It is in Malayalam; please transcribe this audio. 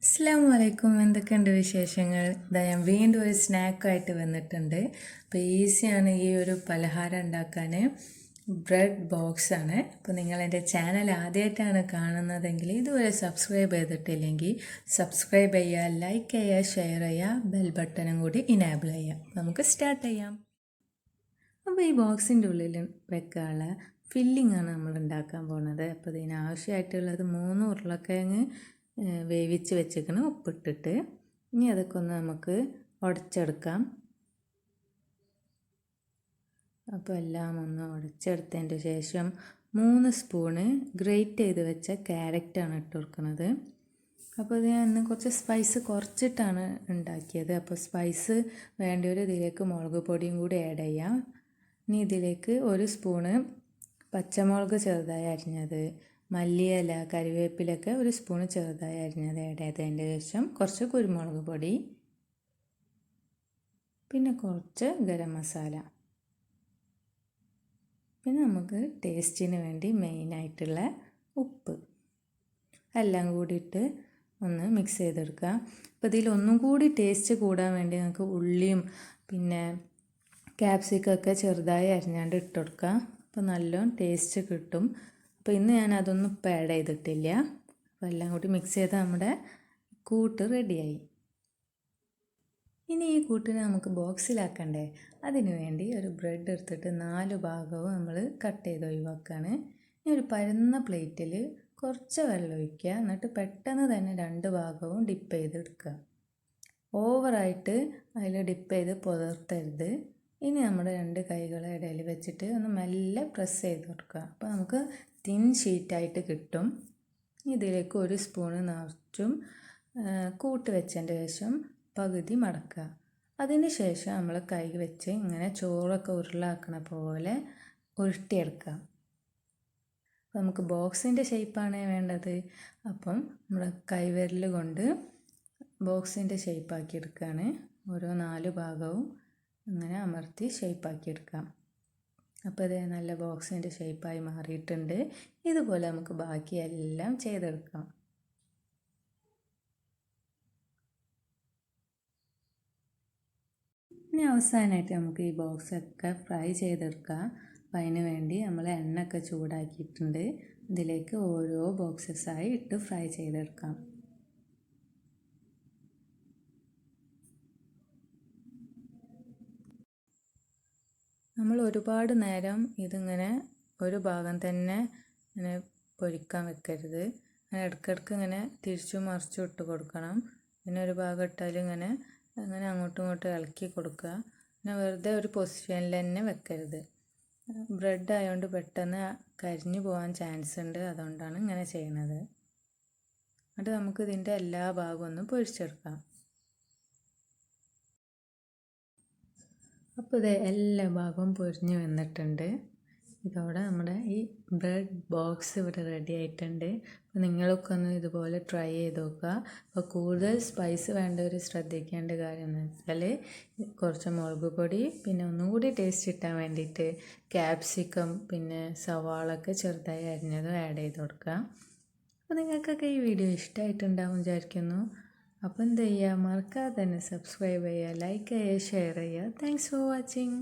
അസ്സലാമു എന്തൊക്കെയുണ്ട് വിശേഷങ്ങൾ? ഇതാ ഞാൻ വീണ്ടും ഒരു സ്നാക്കായിട്ട് വന്നിട്ടുണ്ട്. അപ്പോൾ ഈസിയാണ് ഈ ഒരു പലഹാരം ഉണ്ടാക്കാൻ. ബ്രെഡ് ബോക്സ് ആണ്. അപ്പോൾ നിങ്ങൾ എൻ്റെ ചാനൽ ആദ്യമായിട്ടാണ് കാണുന്നതെങ്കിൽ ഇതുവരെ സബ്സ്ക്രൈബ് ചെയ്തിട്ടില്ലെങ്കിൽ സബ്സ്ക്രൈബ് ചെയ്യുക, ലൈക്ക് ചെയ്യുക, ഷെയർ ചെയ്യുക, ബെൽ ബട്ടണും കൂടി ഇനേബിൾ ചെയ്യുക. നമുക്ക് സ്റ്റാർട്ട് ചെയ്യാം. അപ്പോൾ ഈ ബോക്സിൻ്റെ ഉള്ളിൽ വെക്കാനുള്ള ഫില്ലിംഗ് ആണ് നമ്മൾ ഉണ്ടാക്കാൻ പോകുന്നത്. അപ്പോൾ ഇതിനാവശ്യമായിട്ടുള്ളത് 3 ഉരുളക്കിഴങ്ങ് വേവിച്ച് വെച്ചേക്കണം ഉപ്പിട്ടിട്ട്. ഇനി അതൊക്കെ ഒന്ന് നമുക്ക് ഉടച്ചെടുക്കാം. അപ്പോൾ എല്ലാം ഒന്ന് ഉടച്ചെടുത്തതിൻ്റെ ശേഷം 3 സ്പൂണ് ഗ്രേറ്റ് ചെയ്ത് വെച്ച ക്യാരറ്റാണ് ഇട്ട് കൊടുക്കുന്നത്. അപ്പോൾ ഇത് ഞാൻ ഇന്ന് കുറച്ച് സ്പൈസ് കുറച്ചിട്ടാണ് ഉണ്ടാക്കിയത്. അപ്പോൾ സ്പൈസ് വേണ്ടവർ ഇതിലേക്ക് മുളക് പൊടിയും കൂടി ആഡ് ചെയ്യാം. ഇനി ഇതിലേക്ക് 1 സ്പൂണ് പച്ചമുളക് ചെറുതായി അരിഞ്ഞത്, മല്ലിയില, കറിവേപ്പിലൊക്കെ 1 സ്പൂണ് ചെറുതായി അരിഞ്ഞത് ആഡ് ചെയ്തതിൻ്റെ ശേഷം കുറച്ച് കുരുമുളക് പൊടി, പിന്നെ കുറച്ച് ഗരം മസാല, പിന്നെ നമുക്ക് ടേസ്റ്റിന് വേണ്ടി മെയിനായിട്ടുള്ള ഉപ്പ് എല്ലാം കൂടിയിട്ട് ഒന്ന് മിക്സ് ചെയ്തെടുക്കുക. അപ്പോൾ ഇതിൽ ഒന്നും കൂടി ടേസ്റ്റ് കൂടാൻ വേണ്ടി നമുക്ക് ഉള്ളിയും പിന്നെ ക്യാപ്സിക്കൊക്കെ ചെറുതായി അരിഞ്ഞാണ്ട് ഇട്ട് കൊടുക്കുക. അപ്പോൾ നല്ലോണം ടേസ്റ്റ് കിട്ടും. അപ്പോൾ ഇന്ന് ഞാൻ അതൊന്നും ആഡ് ചെയ്തിട്ടില്ല. അപ്പോൾ എല്ലാം കൂടി മിക്സ് ചെയ്ത് നമ്മുടെ കൂട്ട് റെഡിയായി. ഇനി ഈ കൂട്ടിനെ നമുക്ക് ബോക്സിലാക്കണ്ടേ? അതിന് വേണ്ടി ഒരു ബ്രെഡ് എടുത്തിട്ട് 4 ഭാഗവും നമ്മൾ കട്ട് ചെയ്ത് ഒഴിവാക്കുകയാണ്. ഇനി ഒരു പരന്ന പ്ലേറ്റിൽ കുറച്ച് വെള്ളം ഒഴിക്കുക. എന്നിട്ട് പെട്ടെന്ന് തന്നെ 2 ഭാഗവും ഡിപ്പ് ചെയ്തെടുക്കുക. ഓവറായിട്ട് അതിൽ ഡിപ്പ് ചെയ്ത് പുതർത്തരുത്. ഇനി നമ്മുടെ 2 കൈകളെ ഇടയിൽ വെച്ചിട്ട് ഒന്ന് മെല്ലെ പ്രസ് ചെയ്ത് കൊടുക്കുക. അപ്പോൾ നമുക്ക് തിൻ ഷീറ്റായിട്ട് കിട്ടും. ഇതിലേക്ക് 1 സ്പൂണ് നിറച്ചും കൂട്ട് വെച്ചതിൻ്റെ ശേഷം പകുതി മടക്കുക. അതിന് ശേഷം നമ്മൾ കൈ വെച്ച് ഇങ്ങനെ ചോറൊക്കെ ഉരുളാക്കണ പോലെ ഉരുട്ടിയെടുക്കുക. അപ്പോൾ നമുക്ക് ബോക്സിൻ്റെ ഷേപ്പാണ് വേണ്ടത്. അപ്പം നമ്മൾ കൈവിരൽ കൊണ്ട് ബോക്സിൻ്റെ ഷേപ്പാക്കി എടുക്കുകയാണ്. ഓരോ 4 ഭാഗവും അങ്ങനെ അമർത്തി ഷേപ്പാക്കി എടുക്കാം. അപ്പോൾ ഇത് നല്ല ബോക്സിൻ്റെ ഷേപ്പായി മാറിയിട്ടുണ്ട്. ഇതുപോലെ നമുക്ക് ബാക്കിയെല്ലാം ചെയ്തെടുക്കാം. ഇനി അവസാനമായിട്ട് നമുക്ക് ഈ ബോക്സൊക്കെ ഫ്രൈ ചെയ്തെടുക്കാം. അപ്പോൾ അതിന് വേണ്ടി നമ്മൾ എണ്ണയൊക്കെ ചൂടാക്കിയിട്ടുണ്ട്. ഇതിലേക്ക് ഓരോ ബോക്സസായി ഇട്ട് ഫ്രൈ ചെയ്തെടുക്കാം. നമ്മൾ ഒരുപാട് നേരം ഇതിങ്ങനെ ഒരു ഭാഗം തന്നെ ഇങ്ങനെ പൊരിക്കാൻ വെക്കരുത്. അങ്ങനെ ഇടയ്ക്കിടയ്ക്ക് ഇങ്ങനെ തിരിച്ചും മറിച്ചും ഇട്ട് കൊടുക്കണം. പിന്നെ ഒരു ഭാഗം ഇട്ടാൽ ഇങ്ങനെ അങ്ങോട്ടും ഇങ്ങോട്ടും ഇളക്കി കൊടുക്കുക. പിന്നെ വെറുതെ ഒരു പൊസിഷനിൽ തന്നെ വെക്കരുത്. ബ്രെഡ് ആയതുകൊണ്ട് പെട്ടെന്ന് കരിഞ്ഞു പോകാൻ ചാൻസ് ഉണ്ട്. അതുകൊണ്ടാണ് ഇങ്ങനെ ചെയ്യുന്നത്. എന്നിട്ട് നമുക്ക് ഇതിൻ്റെ എല്ലാ ഭാഗവും ഒന്ന് പൊരിച്ചെടുക്കാം. അപ്പോൾ ഇത് എല്ലാ ഭാഗവും പൊരിഞ്ഞ് വന്നിട്ടുണ്ട്. ഇതോടെ നമ്മുടെ ഈ ബ്രെഡ് ബോക്സ് ഇവിടെ റെഡി ആയിട്ടുണ്ട്. അപ്പോൾ നിങ്ങളൊക്കെ ഒന്ന് ഇതുപോലെ ട്രൈ ചെയ്ത് നോക്കുക. അപ്പോൾ കൂടുതൽ സ്പൈസ് വേണ്ടവർ ശ്രദ്ധിക്കേണ്ട കാര്യം എന്ന് വെച്ചാൽ കുറച്ച് മുളക് പൊടി, പിന്നെ ഒന്നും കൂടി ടേസ്റ്റ് കിട്ടാൻ വേണ്ടിയിട്ട് ക്യാപ്സിക്കം, പിന്നെ സവാളൊക്കെ ചെറുതായി അരിഞ്ഞതും ആഡ് ചെയ്ത് കൊടുക്കുക. അപ്പോൾ നിങ്ങൾക്കൊക്കെ ഈ വീഡിയോ ഇഷ്ടമായിട്ടുണ്ടാവും വിചാരിക്കുന്നു. അപ്പോൾ എന്ത് ചെയ്യുക, മറക്കാതെ തന്നെ സബ്സ്ക്രൈബ് ചെയ്യുക, ലൈക്ക് ചെയ്യുക, ഷെയർ ചെയ്യുക. Thanks for watching.